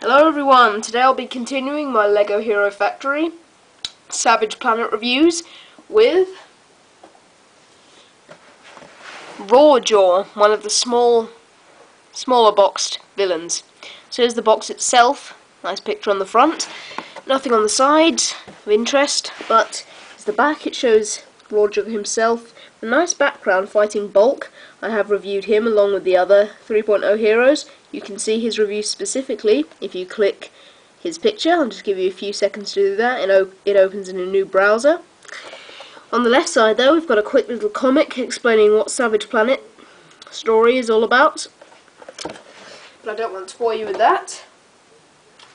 Hello everyone, today I'll be continuing my LEGO Hero Factory Savage Planet reviews with Rawjaw, one of the smaller boxed villains. So here's the box itself, nice picture on the front, nothing on the sides of interest, but here's the back. It shows Rawjaw himself, a nice background fighting Bulk. I have reviewed him along with the other 3.0 heroes. You can see his review specifically if you click his picture. I'll just give you a few seconds to do that. It opens in a new browser. On the left side though, we've got a quick little comic explaining what Savage Planet story is all about. But I don't want to bore you with that.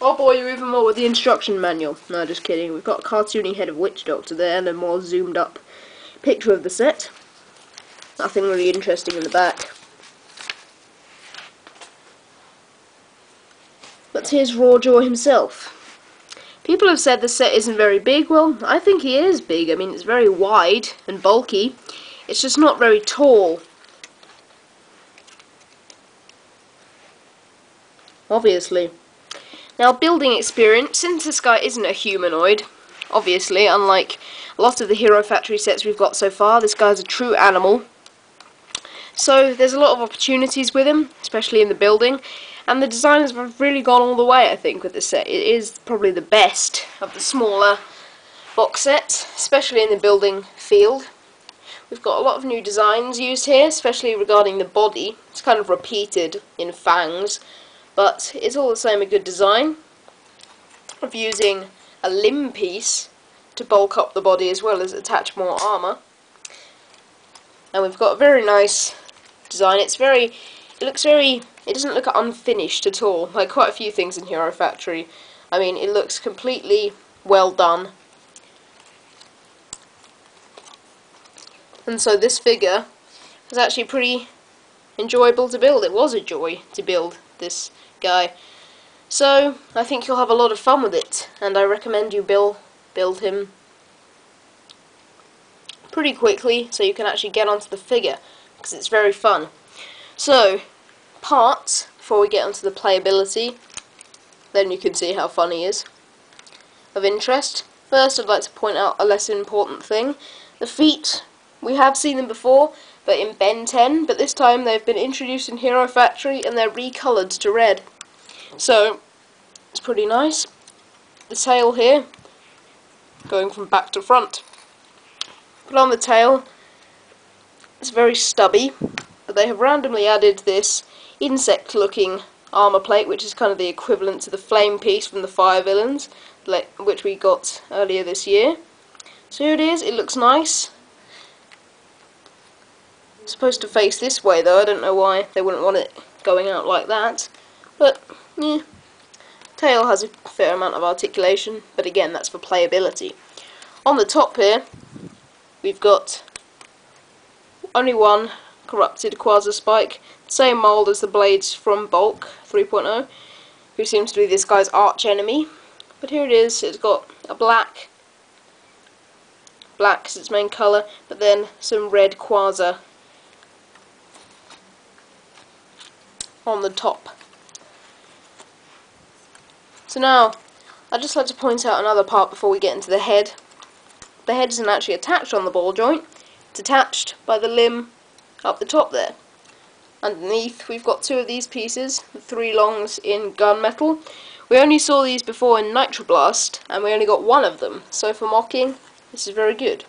I'll bore you even more with the instruction manual. No, just kidding. We've got a cartoony head of Witch Doctor there and a more zoomed up picture of the set. Nothing really interesting in the back. But here's Rawjaw himself. People have said the set isn't very big. Well, I think he is big. I mean, it's very wide and bulky. It's just not very tall. Obviously. Now, building experience, since this guy isn't a humanoid, obviously, unlike a lot of the Hero Factory sets we've got so far, this guy's a true animal. So there's a lot of opportunities with him, especially in the building, and the designers have really gone all the way, I think, with this set. It is probably the best of the smaller box sets, especially in the building field. We've got a lot of new designs used here, especially regarding the body. It's kind of repeated in fangs, but it's all the same a good design of using a limb piece to bulk up the body as well as attach more armour. And we've got a very nice design. It doesn't look unfinished at all, like quite a few things in Hero Factory. I mean, it looks completely well done. And so this figure was actually pretty enjoyable to build. It was a joy to build this guy. So I think you'll have a lot of fun with it, and I recommend you build him pretty quickly so you can actually get onto the figure, because it's very fun. So, parts, before we get onto the playability, then you can see how fun he is. Of interest, first I'd like to point out a less important thing. The feet, we have seen them before, but in Ben 10, but this time they've been introduced in Hero Factory and they're recoloured to red. So, it's pretty nice. The tail here, going from back to front. But on the tail, it's very stubby, but they have randomly added this insect-looking armour plate, which is kind of the equivalent to the flame piece from the Fire Villains, which we got earlier this year. So here it is, it looks nice. It's supposed to face this way though, I don't know why they wouldn't want it going out like that. But, yeah. Tail has a fair amount of articulation, but again, that's for playability. On the top here, we've got only one corrupted Quasar Spike, same mould as the blades from Bulk 3.0, who seems to be this guy's arch enemy. But here it is, it's got a black is its main colour, but then some red Quasar on the top. So now, I'd just like to point out another part before we get into the head. The head isn't actually attached on the ball joint, it's attached by the limb up the top there. Underneath we've got two of these pieces, the 3 longs in gunmetal. We only saw these before in Nitroblast, and we only got one of them, so for mocking, this is very good.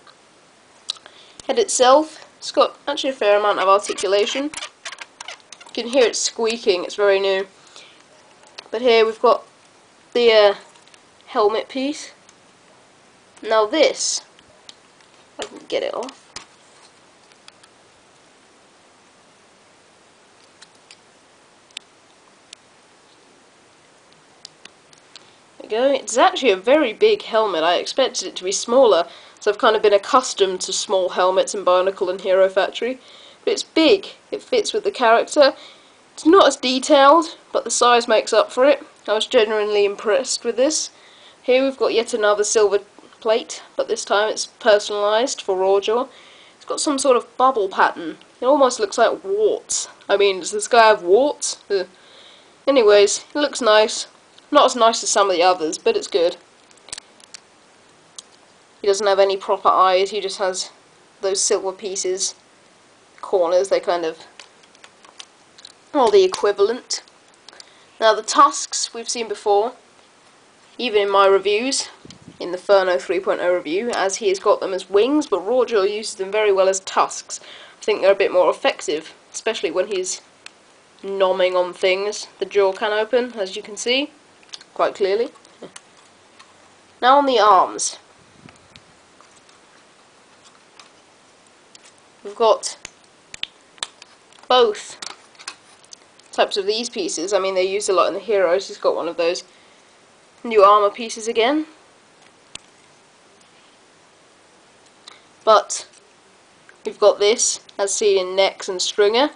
Head itself, it's got actually a fair amount of articulation. You can hear it squeaking, it's very new. But here we've got the helmet piece. Now this, I can get it off. There we go. It's actually a very big helmet. I expected it to be smaller, so I've kind of been accustomed to small helmets in Bionicle and Hero Factory. But it's big. It fits with the character. It's not as detailed, but the size makes up for it. I was genuinely impressed with this. Here we've got yet another silver plate, but this time it's personalised for Rawjaw. It's got some sort of bubble pattern. It almost looks like warts. I mean, does this guy have warts? Anyways, it looks nice. Not as nice as some of the others, but it's good. He doesn't have any proper eyes, he just has those silver pieces, corners, they kind of, well, the equivalent. Now the tusks we've seen before, even in my reviews, in the Furno 3.0 review, as he has got them as wings, but Rawjaw uses them very well as tusks. I think they're a bit more effective, especially when he's nomming on things. The jaw can open, as you can see, quite clearly. Now on the arms. We've got both types of these pieces. I mean, they're used a lot in the Heroes. He's got one of those new armor pieces again. But we've got this, as seen in Nex and Stringer,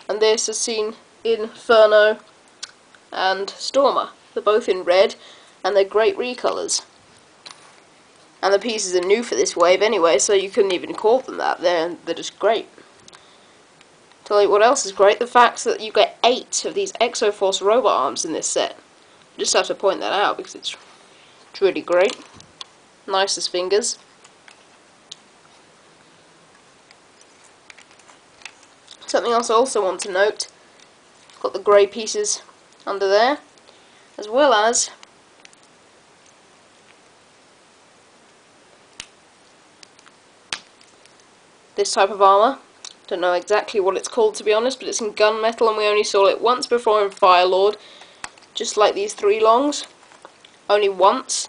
and this as seen in Furno and Stormer. They're both in red, and they're great recolours. And the pieces are new for this wave anyway, so you couldn't even call them that. They're just great. Tell you what else is great, the fact that you get 8 of these Exoforce robot arms in this set. I just have to point that out because it's really great. Nice as fingers. Something else I also want to note, got the grey pieces under there, as well as this type of armour. Don't know exactly what it's called, to be honest, but it's in gunmetal, and we only saw it once before in Firelord, just like these 3 longs. Only once,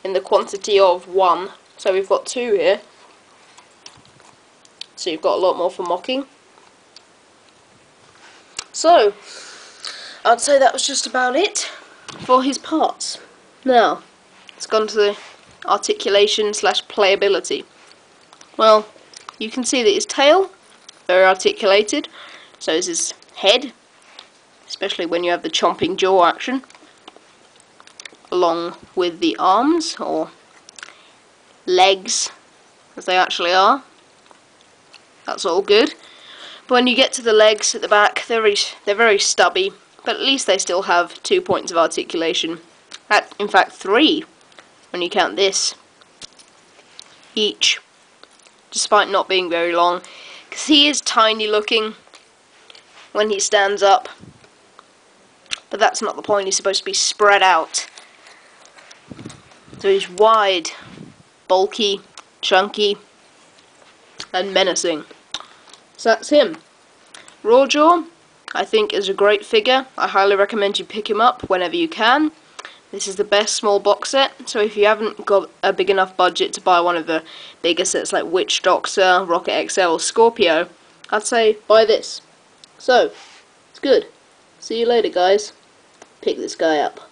in the quantity of 1. So we've got 2 here. So you've got a lot more for mocking. So, I'd say that was just about it for his parts. Now, let's go on to the articulation / playability. Well, you can see that his tail, very articulated, so is his head, especially when you have the chomping jaw action, along with the arms, or legs, as they actually are. That's all good. But when you get to the legs at the back, they're very stubby, but at least they still have 2 points of articulation. In fact, 3, when you count this, each, despite not being very long, because he is tiny looking when he stands up, but that's not the point. He's supposed to be spread out, so he's wide, bulky, chunky, and menacing. So that's him. Rawjaw, I think, is a great figure. I highly recommend you pick him up whenever you can. This is the best small box set, so if you haven't got a big enough budget to buy one of the bigger sets like Witch Doctor, Rocket XL, or Scorpio, I'd say buy this. So, it's good. See you later, guys. Pick this guy up.